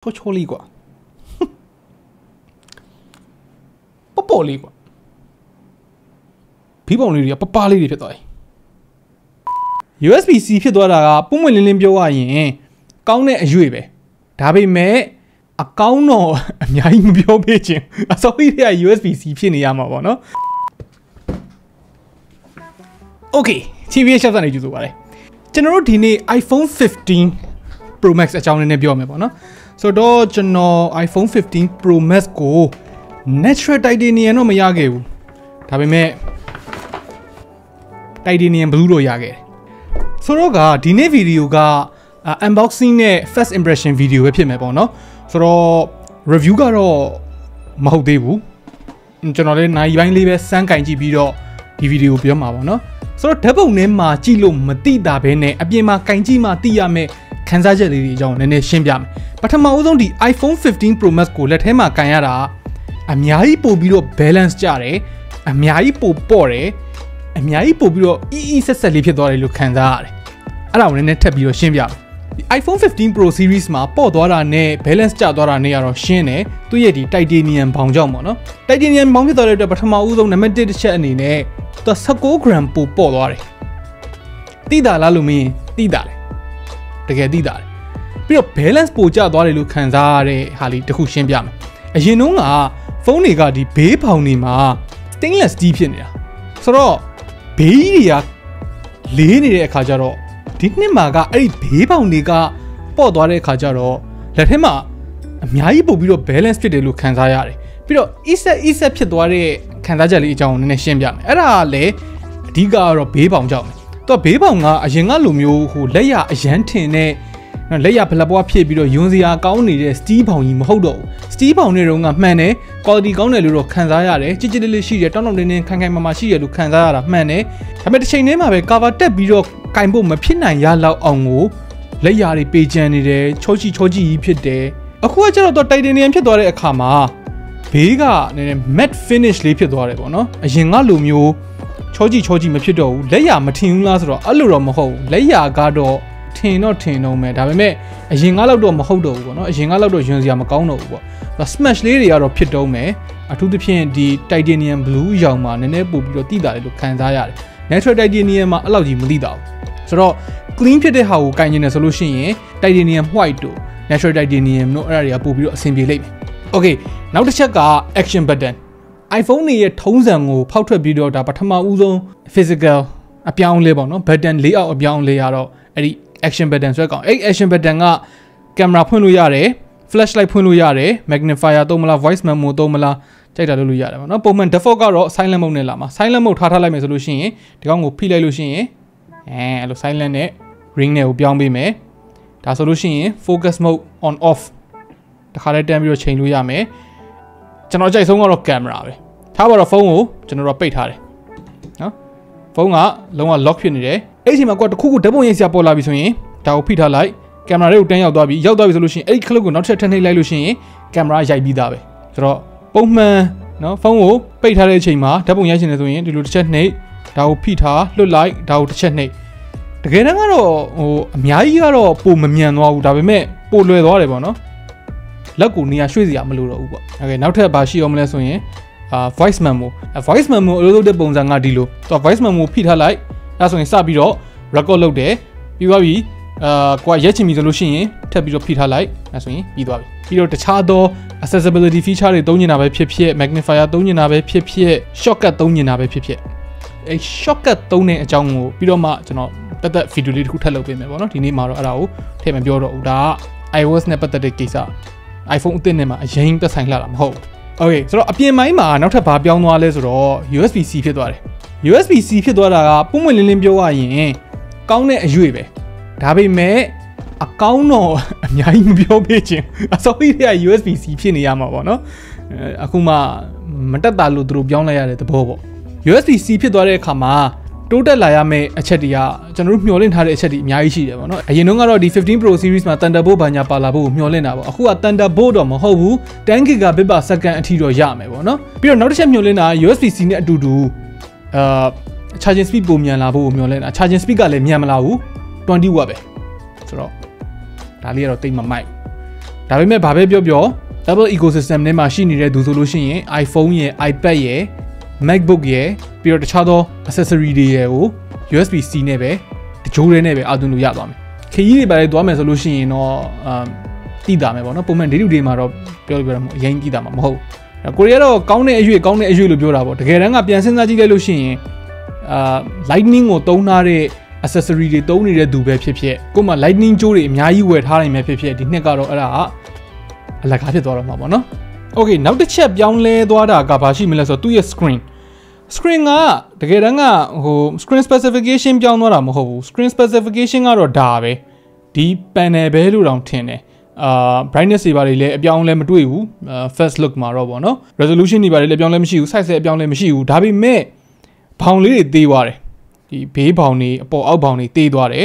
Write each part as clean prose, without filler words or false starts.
초초리 quoi 뽀뽀리 quoi 비봉리 뽀빠리ဖြစ်သွား USB-C ဖြစ်သွားတာကပုံမှန်လင်းလင်းပြောရရင်ကောင်းတဲ့အရွေပဲဒါပေမဲ့အကောင်းတော့အများကြီးမပြောပေးခြင်းအစောကြီးတွေက USB-C ဖြစ်နေရမှာပေါ့နော် Okay TBH Labs ကနေကြိုဆိုပါရစေကျွန်တော်တို့ဒီနေ့ iPhone 15 Pro Max အကြောင်းလေးနဲ့ပြောမယ်ပေါ့နော်ဆိုတော့ကျွန်တော် iPhone 15 Pro Max ကို Natural Titanium တော့မရခဲ့ဘူးဒါပေမဲ့ Titanium Blue တော့ရခဲ့တယ်ဆိုတော့ကဒီနေ့ဗီဒီယိုက unboxing နဲ့ first impression video ပဲဖြစ်မယ်ပေါ့နော်ဆိုတော့ review ကတော့မဟုတ်သေးဘူးကျွန်တော်လည်းနိုင်ပိုင်းလေးပဲစမ်းကင်ကြည့်ပြီးတော့ဒီဗီဒီယိုပြောမှာပေါ့နော်ဆိုတော့ဓာတ်ပုံထဲမှာကြည့်လို့မသိတာပဲနဲ့အပြင်မှာကင်ကြည့်မှသိရမယ်ခန်းစားချက်လေးတွေအကြောင်းနည်းနည်းရှင်းပြမယ်ပထမဦးဆုံးဒီ iPhone 15 Pro Max ကိုလက်ထဲမှာကင်ရတာအများကြီးပို့ပြီးတော့ balance ကျတယ်အများကြီးပို့ပေါ့တယ်အများကြီးပို့ပြီးတော့ဆက်ဆက်လေးဖြစ်သွားတယ်လို့ခံစားရတယ်အဲ့ဒါကိုနည်းနည်းထပ်ပြီးတော့ရှင်းပြမယ်ဒီ iPhone 15 Pro Series မှာပေါ့သွားတာနဲ့ balance ကျသွားတာနဲ့ကတော့ရှင်းတယ်သူ့ရဲ့ဒီ Titanium ဘောင်ကြောင့်ပေါ့နော် Titanium ဘောင်ဖြစ်သွားတဲ့အတွက်ပထမဦးဆုံးနံပါတ်1တစ်ချက်အနေနဲ့သူ19 gram ပို့ပေါ့သွားတယ်တိတာလားလို့မင်းတိတာလေတကယ်တိတာလေပြီးတော့ balance ပို့ကျသွားတယ်လို့ခံစားရတဲ့ဟာလေးတစ်ခုရှင်းပြမယ်အရင်တုန်းကဖုန်းတွေကဒီဘေးဘောင်တွေမှာ stainless steel ဖြစ်နေတာဆိုတော့ဘေးတွေကလေးနေတဲ့အခါကျတော့ဒီနှစ်မှာကအဲ့ဒီဘေးဘောင်တွေကပေါ့သွားတဲ့အခါကျတော့လက်ထဲမှာအများကြီးပို့ပြီးတော့ balance ဖြစ်တယ်လို့ခံစားရတယ်ပြီးတော့ ESET ဖြစ်သွားတဲ့ခံစားချက်လေးအကြောင်းကိုနည်းနည်းရှင်းပြမယ်အဲ့ဒါကလည်းအဓိကကတော့ဘေးဘောင်ကြောင့်သူကဘေးဘောင်ကအရင်ကလိုမျိုးဟိုလက်ရအရန်ထင်တဲ့လက်ရဖလက်ပွားဖြစ်ပြီးတော့ယွန်းစရာကောင်းနေတဲ့ steel ဘောင်ကြီးမဟုတ်တော့ဘူး steel ဘောင်တွေတော့ကမှန်တယ် quality ကောင်းတယ်လို့တော့ခံစားရတယ်ကြစ်ကြစ်လေးလေးရှိတယ်တောင်းတောင်းတင်းတင်းခိုင်ခိုင်မာမာရှိတယ်လို့ခံစားရတာမှန်တယ်ဒါပေမဲ့တစ်ချိန်တည်းမှာပဲ cover တက်ပြီးတော့ကင်ဖို့မဖြစ်နိုင်ရလောက်အောင်ကိုလက်ရတွေပေချန်နေတယ်ချောချီကြီးဖြစ်တယ်အခုကကျတော့ Titanium ဖြစ်သွားတဲ့အခါမှာဘေးကနည်းနည်း matte finish လေးဖြစ်သွားတယ်ပေါ့နော်အရင်ကလိုမျိုးချောကြီးမဖြစ်တော့ဘူးလက်ရမထင်ဘူးလားဆိုတော့အဲ့လိုတော့မဟုတ်ဘူးလက်ရကတော့ထင်တော့မယ်ဒါပေမဲ့အရင်ကလောက်တော့မဟုတ်တော့ဘူးပေါ့နော်အရင်ကလောက်တော့ယွန်းစရာမကောင်းတော့ဘူးပေါ့ smash လေးတွေကတော့ဖြစ်တော့မယ်အထူးသဖြင့်ဒီ Titanium Blue ရောင်မှာနည်းနည်းပို့ပြီးတော့တိတာတယ်လို့ခံစားရတယ် Natural Titanium မှာအဲ့လောက်ကြီးမသိတာဘူးဆိုတော့ clean ဖြစ်တဲ့ဟာကိုကင်ကျင်တယ်ဆိုလို့ရှိရင် Titanium White တို့ Natural Titanium တို့အဲ့ဒါတွေကပို့ပြီးတော့အဆင်ပြေလိမ့်မယ် Okay နောက်တစ်ချက်က action button iPhone တွေရဲ့ထုံးစံကိုဖောက်ထွက်ပြီးတော့ဒါပထမဦးဆုံး physical အပြောင်းလဲပေါ့နော် button layout အပြောင်းလဲရတော့အဲ့ဒီ action button ဆွဲကောင်အဲ့ action button က camera ဖွင့်လို့ရတယ် flashlight ဖွင့်လို့ရတယ် magnifier သုံးမလား voice memo သုံးမလားကြိုက်တာလုပ်လို့ရတယ်ပေါ့နော်ပုံမှန် default ကတော့ silent mode နဲ့လာမှာ silent mode ထားလိုက်မယ်ဆိုလို့ရှိရင်ဒီကောင်ကိုဖိလိုက်လို့ရှိရင်အဲ့လို silent နဲ့ ring နဲ့ကိုပြောင်းပေးမယ်ဒါဆိုလို့ရှိရင် focus mode on off တခါလေးတန်းပြီးတော့ချိန်လို့ရမယ်ကျွန်တော်ကြိုက်ဆုံးကတော့ camera ပဲထားပါတော့ဖုန်းကိုကျွန်တော်တို့ပိတ်ထားတယ်နော်ဖုန်းကလုံးဝ lock ဖြစ်နေတယ်အဲ့ဒီအချိန်မှာကိုယ်တခုခုဓာတ်ပုံရိုက်စရာပေါ်လာပြီဆိုရင်ဒါကိုဖိထားလိုက် ကင်မရာလေးကိုတန်းရောက်သွားပြီဆိုလို့ရှိရင်အဲ့ဒီ clip ကိုနောက်ထပ်ထပ်နှိပ်လိုက်လို့ရှိရင်ကင်မရာရိုက်ပြီးသားပဲဆိုတော့ပုံမှန်နော်ဖုန်းကိုပိတ်ထားတဲ့အချိန်မှာဓာတ်ပုံရိုက်ချင်တယ်ဆိုရင်ဒီလိုတစ်ချက်နှိပ်ဒါကိုဖိထားလွတ်လိုက်ဒါကိုတစ်ချက်နှိပ်တကယ်တမ်းကတော့ဟိုအများကြီးကတော့ပိုမမြန်သွားဘူးဒါပေမဲ့ပိုလွယ်သွားတယ်ပေါ့နော်လက်ကိုနေရာရွှေ့စရာမလိုတော့ဘူးပေါ့โอเคနောက်ထပ်ဘာရှိအောင်မလဲဆိုရင်voice memo အလုပ်လုပ်တဲ့ပုံစံကဒီလိုသူက voice memo ဖိထားလိုက်အဲဆိုရင်စပြီးတော့ record လုပ်တယ်ပြီးသွားပြီကိုကရက်ချင်ပြီဆိုလို့ရှိရင်ထပ်ပြီးတော့ဖိထားလိုက်အဲဆိုရင်ပြီးသွားပြီပြီးတော့တခြားသော accessibility feature တွေသုံးနေတာပဲဖြစ်ဖြစ် magnifier သုံးနေတာပဲဖြစ်ဖြစ် shortcut သုံးနေတာပဲဖြစ်ဖြစ်အဲ shortcut သုံးတဲ့အကြောင်းကိုပြီးတော့မှကျွန်တော်တက်တက် video လေးတစ်ခုထပ်လုပ်ပေးမယ်ပေါ့နော်ဒီနေ့မှာတော့အဲ့ဒါကိုထည့်မပြောတော့ဘူးဒါက iOS နဲ့ပတ်သက်တဲ့ကိစ္စ iPhone အသစ်နဲ့မှာအရင်သက်ဆိုင်လာတာမဟုတ်ဘူး Okay ဆိုတော့အပြင်ပိုင်းမှာနောက်ထပ်ဘာပြောင်းသွားလဲဆိုတော့ USB-C ဖြစ်သွားတယ် USB-C ဖြစ်သွားတာကပုံမှန်လင်းလင်းပြောရရင်ကောင်းတဲ့အရွေပဲဒါပေမဲ့အကောင်းတော့အများကြီးမပြောပေးခြင်းအစောကြီးတွေက USB-C ဖြစ်နေရမှာပေါ့နော်အခုမှမတက်တာလို့သူတို့ပြောင်းလိုက်ရတဲ့သဘောပေါ့ USB-C ဖြစ်သွားတဲ့အခါမှာတိုးတက်လာရမယ့်အချက်တွေကကျွန်တော်တို့မျှော်လင့်ထားတဲ့အချက်တွေအများကြီးရှိတယ်ပေါ့နော်အရင်တုန်းကတော့ဒီ15 Pro Series မှာ Thunderbolt ဘာညာပါလာဖို့မျှော်လင့်တာပေါ့အခုက Thunderbolt တော့မဟုတ်ဘူး 10GB per second အထိတော့ရမယ်ပေါ့နော်ပြီးတော့နောက်တစ်ချက်မျှော်လင့်တာ USB-C နဲ့အတူတူcharging speed ပိုမြန်လာဖို့မျှော်လင့်တာ charging speed ကလည်းမြန်မလာဘူး20W ပဲဆိုတော့ဒါလေးကတော့တိတ်မမိုက် ဒါပေမဲ့ဘာပဲပြော Apple ecosystem ထဲမှာရှိနေတဲ့သူဆိုလို့ရှိရင် iPhone ရဲ့ iPad ရဲ့ MacBook ရဲ့ပြီးတော့တခြားသော accessory တွေရဲ့ကို USB-C နဲ့ပဲတကြိုးရဲနဲ့ပဲအသွင်းလို့ရသွားမယ်ခရီးတွေပါလေသွားမယ်ဆိုလို့ရှိရင်တော့တိတာမယ်ပေါ့နော်ပုံမှန် day to day မှာတော့ပြောလို့အရင်တိတာမှာမဟုတ်ကိုရီးယားတော့ကောင်းတဲ့အရွေ့လို့ပြောတာပေါ့တကယ်တမ်းကပြန်စဉ်းစားကြည့်လိုက်လို့ရှိရင်lightning ကိုသုံးထားတဲ့ accessory တွေသုံးနေတဲ့သူပဲဖြစ်ကိုမှ lightning ကြိုးတွေအများကြီးဝယ်ထားနိုင်မယ်ဖြစ်ဒီနှစ်ကတော့အဲ့ဒါအလကားဖြစ်သွားတော့မှာပေါ့နော် Okay နောက်တစ်ချက်ပြောင်းလဲသွားတာကဘာရှိမလဲဆိုတော့သူ့ရဲ့ screen ကတကယ်တမ်းကဟို screen specification ပြောင်းသွားတာမဟုတ်ဘူး screen specification ကတော့ဒါပဲဒီ panel ပဲလို့တောင်ထင်တယ်brightness တွေပါလေလည်းအပြောင်းလဲမတွေ့ဘူး first look မှာတော့ပေါ့နော် resolution တွေပါလေလည်းအပြောင်းလဲမရှိဘူး size လည်းအပြောင်းလဲမရှိဘူးဒါပေမဲ့ဘောင်လေးတွေသေးသွားတယ်ဒီဘေးဘောင်တွေအပေါ်အောက်ဘောင်တွေသေးသွားတဲ့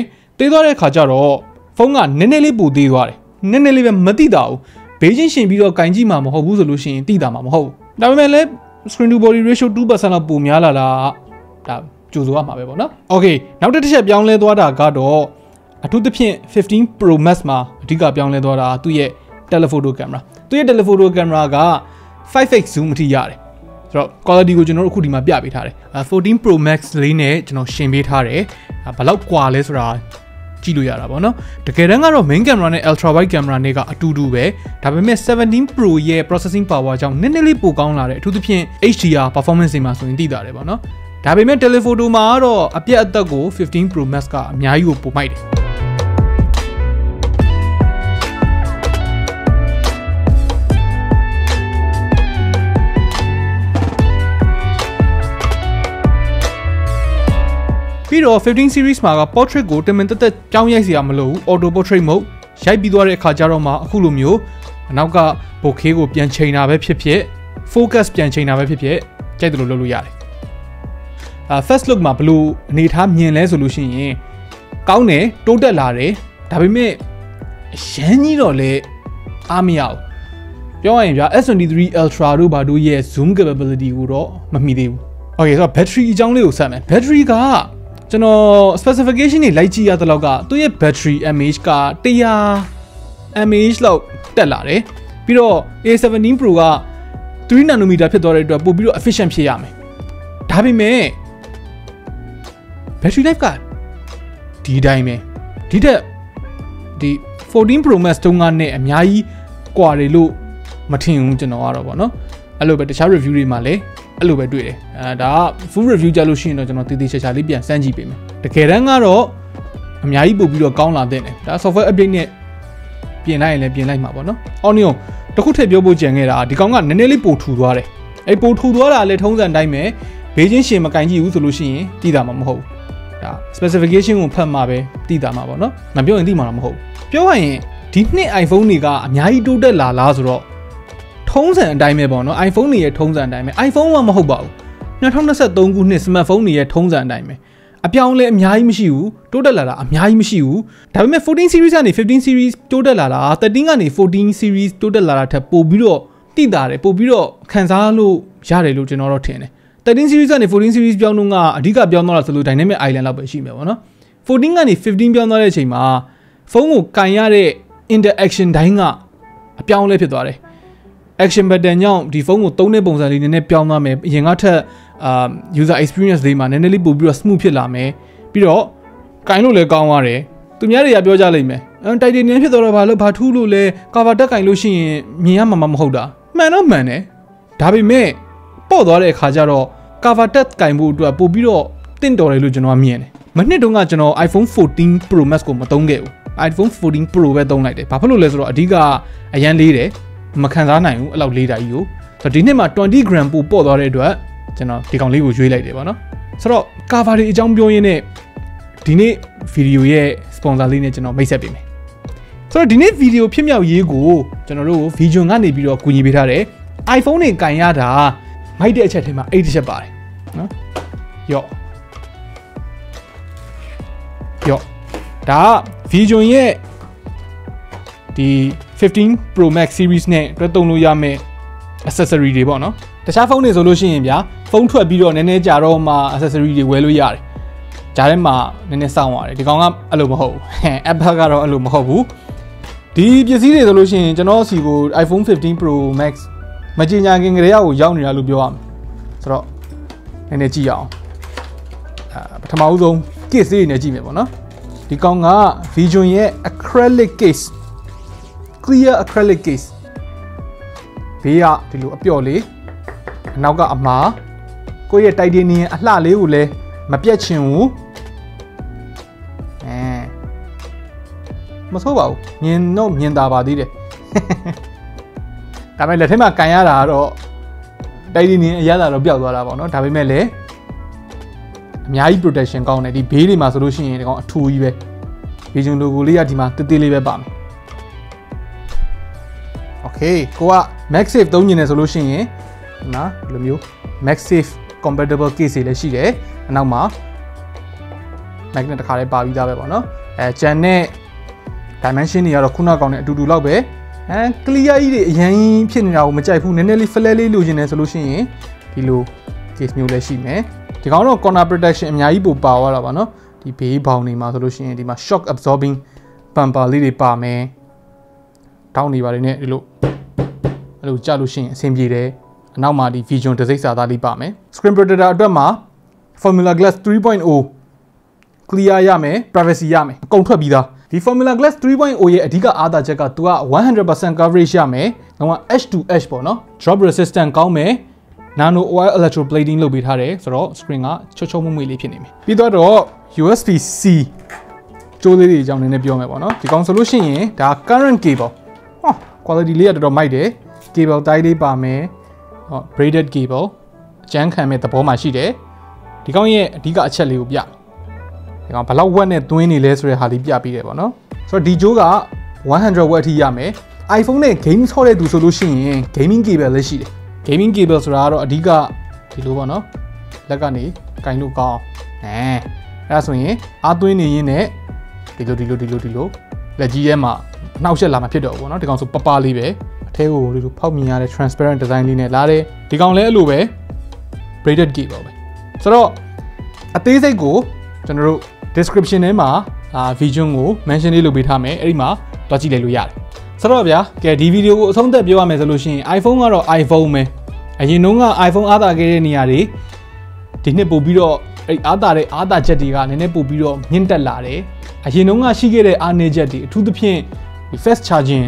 အခါကျတော့ဖုန်းကနည်းနည်းလေးပိုသေးသွားတယ်နည်းနည်းလေးပဲမသိတာဘူးဘေးချင်းရှင်ပြီးတော့ကင်ကြည့်မှာမဟုတ်ဘူးဆိုလို့ရှိရင်သိတာမှာမဟုတ်ဘူးဒါပေမဲ့လည်း screen to body ratio 2% လောက်ပိုများလာတာဒါကြိုဆိုရမှာပဲပေါ့နော် Okay နောက်တစ်ချက်ပြောင်းလဲသွားတာကတော့အထူးသဖြင့်15 Pro Max မှာအဓိကပြောင်းလဲသွားတာသူ့ရဲ့ telephoto camera သူ့ရဲ့ telephoto camera က 5x zoom အထိရတယ်ဆိုတော့ quality ကိုကျွန်တော်တို့အခုဒီမှာပြပေးထားတယ်14 Pro Max လေးနဲ့ကျွန်တော်ရှင်းပေးထားတယ်ဘယ်လောက်ကွာလဲဆိုတာကြည့်လို့ရတာပေါ့နော်တကယ်တမ်းကတော့ main camera နဲ့ ultra wide camera နဲ့ကအတူတူပဲဒါပေမဲ့17 Pro ရဲ့ processing power ကြောင့်နည်းနည်းလေးပိုကောင်းလာတယ်အထူးသဖြင့် HDR performance တွေမှာဆိုရင်သိတာတယ်ပေါ့နော်ဒါပေမဲ့ telephoto မှာကတော့အပြတ်အသက်ကို15 Pro Max ကအများကြီးကိုပိုမိုက်တယ်ပြီးတော့15 series မှာက portrait ကိုတမင်တက်ကြောင်းရိုက်စရာမလိုဘူး auto portrait mode ရိုက်ပြီးသွားတဲ့အခါကျတော့မှအခုလိုမျိုးအနောက်က bokeh ကိုပြန်ချိန်တာပဲဖြစ် focus ပြန်ချိန်တာပဲဖြစ်ကြိုက်တယ်လို့လုပ်လို့ရတယ်first look မှာဘလို့အနေထားမြင်လဲဆိုလို့ရှိရင်ကောင်းတယ်တိုးတက်လာတယ်ဒါပေမဲ့အရန်ကြီးတော့လေအားမရဘူးပြောရရင်ဗျာ S23 Ultra တို့ဘာတို့ရဲ့ zoom capability ကိုတော့မမီသေးဘူး Okay ဆိုတော့ battery အကြောင်းလေးကိုဆက်မယ် battery ကကျွန်တော် specification တွေလိုက်ကြည့်ရတဲ့လောက်ကသူ့ရဲ့ battery mAh က100 mAh လောက်တက်လာတယ်ပြီးတော့ A17 Pro က3 nanometer ဖြစ်သွားတဲ့အတွက်ပို့ပြီးတော့ efficient ဖြစ်ရမယ်ဒါပေမဲ့ battery life ကဒီတိုင်းပဲဒီတက်ဒီ14 Pro Max တုန်းကနဲ့အများကြီးကွာတယ်လို့မထင်ဘူးကျွန်တော်ကတော့ဗောနော်အဲ့လိုပဲတခြား review တွေမှာလည်းအဲ့လိုပဲတွေ့တယ်ဒါက full review ကြလို့ရှိရင်တော့ကျွန်တော်တည်တည်ချာချာလေးပြန်စမ်းကြည့်ပေးမယ်တကယ်တမ်းကတော့အများကြီးပို့ပြီးတော့ကောင်းလာတဲ့တယ်ဒါ software update နဲ့ပြင်လိုက်ရင်လည်းပြင်လိုက်မှာပေါ့နော်အော်နီယွန်တခုထည့်ပြောဖို့ကြံခဲ့တာဒီကောင်ကနည်းနည်းလေးပိုထူသွားတယ်အဲ့ပိုထူသွားတာလည်းထုံးစံတိုင်းပဲဘေးချင်းရှင်မကင်ကြည့်ဘူးဆိုလို့ရှိရင်သိတာမှမဟုတ်ဘူးဒါ specification ကိုဖတ်မှာပဲသိတာမှာပေါ့နော်မပြောရင်သိမှာတော့မဟုတ်ဘူးပြောရရင်ဒီနှစ် iPhone တွေကအများကြီးတိုးတက်လာလားဆိုတော့ထုံးစံအတိုင်းပဲပေါ့နော် iPhone တွေရဲ့ထုံးစံအတိုင်းပဲ iPhone ကမဟုတ်ပါဘူး2023ခုနှစ် smartphone တွေရဲ့ထုံးစံအတိုင်းပဲအပြောင်းလဲအများကြီးမရှိဘူးတိုးတက်လာတာအများကြီးမရှိဘူးဒါပေမဲ့14 series ကနေ15 series တိုးတက်လာတာ13ကနေ14 series တိုးတက်လာတာထက်ပိုပြီးတော့တိတာတယ်ပိုပြီးတော့ခံစားလို့ရတယ်လို့ကျွန်တော်တော့ထင်တယ်13 series ကနေ14 series ပြောင်းတော့ကအဓိကပြောင်းသွားတာဆိုလို့ dynamic island လောက်ပဲရှိမယ်ပေါ့နော်14ကနေ15ပြောင်းသွားတဲ့အချိန်မှာဖုန်းကိုကင်ရတဲ့ interaction တိုင်းကအပြောင်းလဲဖြစ်သွားတယ် action button ကြောင့်ဒီဖုန်းကိုသုံးတဲ့ပုံစံလေးနည်းနည်းပြောင်းသွားမယ်အရင်ကထက်user experience လေးမှာနည်းနည်းလေးပို့ပြီးတော့ smooth ဖြစ်လာမယ်ပြီးတော့ကင်လို့လည်းကောင်းသွားတယ်သူများတွေကပြောကြလိမ့်မယ်titanium ဖြစ်တော့ဘာလို့ဘာထူးလို့လဲ cover တက်ကင်လို့ရှိရင်မြင်ရမှာမဟုတ်တာမှန်တော့မှန်တယ်ဒါပေမဲ့ပေါ့သွားတဲ့အခါကျတော့ cover တက်ကင်ဖို့အတွက်ပို့ပြီးတော့တင့်တော်တယ်လို့ကျွန်တော်မြင်တယ်မနှစ်တုန်းကကျွန်တော် iPhone 14 Pro Max ကိုမသုံးခဲ့ဘူး iPhone 14 Pro ပဲသုံးလိုက်တယ်ဘာဖြစ်လို့လဲဆိုတော့အဓိကအရန်လေးတယ်မခံစားနိုင်ဘူးအဲ့လောက်လေးတာကြီးကိုဆိုတော့ဒီနှစ်မှာ20 gram ပို့ပေါ့သွားတဲ့အတွက်ကျွန်တော်ဒီကောင်လေးကိုရွေးလိုက်တယ်ပေါ့နော်ဆိုတော့ cover တွေအကြောင်းပြောရင်းနဲ့ဒီနေ့ဗီဒီယိုရဲ့ sponsor လေးနဲ့ကျွန်တော်မိတ်ဆက်ပေးမယ်ဆိုတော့ဒီနေ့ဗီဒီယိုဖြစ်မြောက်ရေးကိုကျွန်တော်တို့ Vision ကနေပြီးတော့ကူညီပေးထားတယ် iPhone တွေကင်ရတာမိုက်တဲ့အချက်ထဲမှာအဲ့တစ်ချက်ပါတယ်နော်ယော့ဒါက Vision ရဲ့ဒီ 15 Pro Max series နဲ့တွဲသုံးလို့ရမယ့် accessory တွေပေါ့နော်တခြားဖုန်းတွေဆိုလို့ရှိရင်ဗျာဖုန်းထွက်ပြီးတော့နည်းနည်းကြာတော့မှ accessory တွေဝယ်လို့ရတယ်ဂျားထဲမှာနည်းနည်းစောင့်ရတယ်ဒီကောင်ကအဲ့လိုမဟုတ်ဘူးApple ကတော့အဲ့လိုမဟုတ်ဘူး ဒီပစ္စည်းတွေဆိုလို့ရှိရင်ကျွန်တော်စီကို iPhone 15 Pro Max မကြီးညာခင်ကလေးကိုရောက်နေတာလို့ပြောရမယ်ဆိုတော့နည်းနည်းကြည့်အောင်ပထမဦးဆုံး case လေးနဲ့ကြည့်မယ်ပေါ့နော်ဒီကောင်က Vision ရဲ့ acrylic case clear acrylic case ဘေးကဒီလိုအပျော့လေးအနောက်ကအမားကိုယ့်ရဲ့ titanium အလှလေးကိုလည်းမပြတ်ချင်ဘူးမဆိုးပါဘူးမြင်တော့မြင်တာပါသေးတယ်ဒါပေမဲ့လက်ထဲမှာကန်ရတာကတော့တိုက်ဒီနေအရသာတော့ပျောက်သွားတာပေါ့နော်ဒါပေမဲ့လည်းအများကြီး protection ကောင်းတယ်ဒီဘေးတွေမှာဆိုလို့ရှိရင်ဒီကောင်အထူကြီးပဲ Vision logo လေးကဒီမှာတေးသေးလေးပဲပါမယ် Okay ကိုက MagSafe သုံးနေတယ်ဆိုလို့ရှိရင်ဒီမှာဒီလိုမျိုး MagSafe compatible case တွေလည်းရှိတယ်အနောက်မှာ magnet တစ်ခါလေးပါပြီးသားပဲပေါ့နော်ကျန်တဲ့ dimension တွေကတော့ခုနကောင်နဲ့အတူတူလောက်ပဲclear ကြီးတွေအရင်ဖြစ်နေတာကိုမကြိုက်ဘူးနည်းနည်းလေး flare လေးလိုချင်တယ်ဆိုလို့ရှိရင်ဒီလို case မျိုးလည်းရှိမယ်ဒီကောင်တော့ corner protection အများကြီးပိုပါသွားတာပါနော်ဒီဘေးဘောင်တွေမှာဆိုလို့ရှိရင်ဒီမှာ shock absorbing bumper လေးတွေပါမယ်တောင်းနေပါတယ်နဲ့ဒီလိုအဲ့လိုကြာလို့ရှိရင်အဆင်ပြေတယ်အနောက်မှာဒီ Vision တစိမ့်စာသားလေးပါမယ် screen protector အတွက်မှာ Formula Glass 3.0 clear ရမယ် privacy ရမယ်အကုန်ထွက်ပြီးသားဒီ Formula Glass 3.0 ရဲ့အဓိကအားသာချက်ကသူက 100% coverage ရမယ်တော့ edge to edge ပေါ့နော် drop resistant ကောင်းမယ် nano oil electroplating လုပ်ပေးထားတယ်ဆိုတော့ screen ကချွတ်ချွတ်မွေ့မွေ့လေးဖြစ်နေမယ်ပြီးတော့ USB-C ကျိုးလေးတွေအကြောင်းနည်းနည်းပြောမယ်ပေါ့နော်ဒီကောင်ဆိုလို့ရှိရင်ဒါ current cable quality လေးကတော်တော်မိုက်တယ် cable တိုင်းလေးပါမယ်braided cable အကျန်းခံမဲ့သဘောမှရှိတယ်ဒီကောင်ရဲ့အဓိကအချက်လေးကိုပြဒီကောင်ဘလောက်ဝက်နဲ့သွင်းနေလဲဆိုတဲ့ဟာလေးပြပေးတယ်ပေါ့နော်ဆိုတော့ဒီဂျိုးက100 watt အထိရမယ် iPhone နဲ့ game ဆော့တဲ့သူဆိုလို့ရှိရင် gaming cable လည်းရှိတယ် gaming cable ဆိုတာကတော့အဓိကဒီလိုပေါ့နော်လက်ကနေကင်လို့ကောင်းအဲ့ဒါဆိုရင်အားသွင်းနေရင်းနဲ့ဒီလိုလက်ကြီးထဲမှာနှောက်ရက်လာမှဖြစ်တော့ဘူးပေါ့နော်ဒီကောင်ဆိုပပလေးပဲအထဲကိုဒီလိုဖောက်မြင်ရတဲ့ transparent design လေးနဲ့လာတယ်ဒီကောင်လည်းအဲ့လိုပဲ braided cable ပဲဆိုတော့အသေးစိတ်ကိုကျွန်တော်တို့ description ထဲမှာVision ကို mention လေးလုပ်ပေးထားမယ်အဲ့ဒီမှာတွားကြည့်လိုက်လို့ရတယ်ဆိုတော့ဗျာကဲဒီဗီဒီယိုကိုအဆုံးသတ်ပြောရမယ်ဆိုလို့ရှိရင် iPhone ကတော့ iPhone ပဲအရင်တုန်းက iPhone အားသာခဲ့တဲ့နေရာတွေဒီနှစ်ပို့ပြီးတော့အဲ့အားသာချက်တွေကနည်းနည်းပို့ပြီးတော့မြင့်တက်လာတယ်အရင်တုန်းကရှိခဲ့တဲ့အားနည်းချက်တွေအထူးသဖြင့် fast charging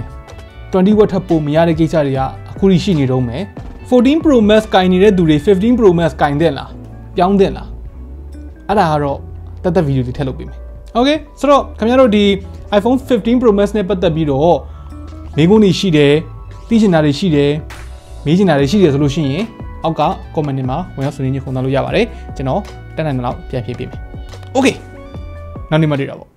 20 watt ထပ်ပို့မရတဲ့ကိစ္စတွေကအခုရှိနေတော့မယ်14 Pro Max ကင်နေတဲ့သူတွေ15 Pro Max ကင်တဲ့လားပြောင်းတဲ့လားအဲ့ဒါကတော့တက်ဗီဒီယိုတွေထည့်လုပ်ပေးမယ်โอเคဆိုတော့ခင်ဗျားတို့ဒီ iPhone 15 Pro Max နဲ့ပတ်သက်ပြီးတော့မေးခွန်းတွေရှိတယ်သိချင်တာတွေရှိတယ်မေးချင်တာတွေရှိတယ်ဆိုလို့ရှိရင်အောက်က comment တွေမှာဝင်ရောက်ဆွေးနွေးညှိနှိုင်းလို့ရပါတယ်ကျွန်တော်တက်နိုင်တဲ့လောက်ပြန်ဖြေပေးမယ်โอเคနောက်နေ့မှတွေ့တာပေါ့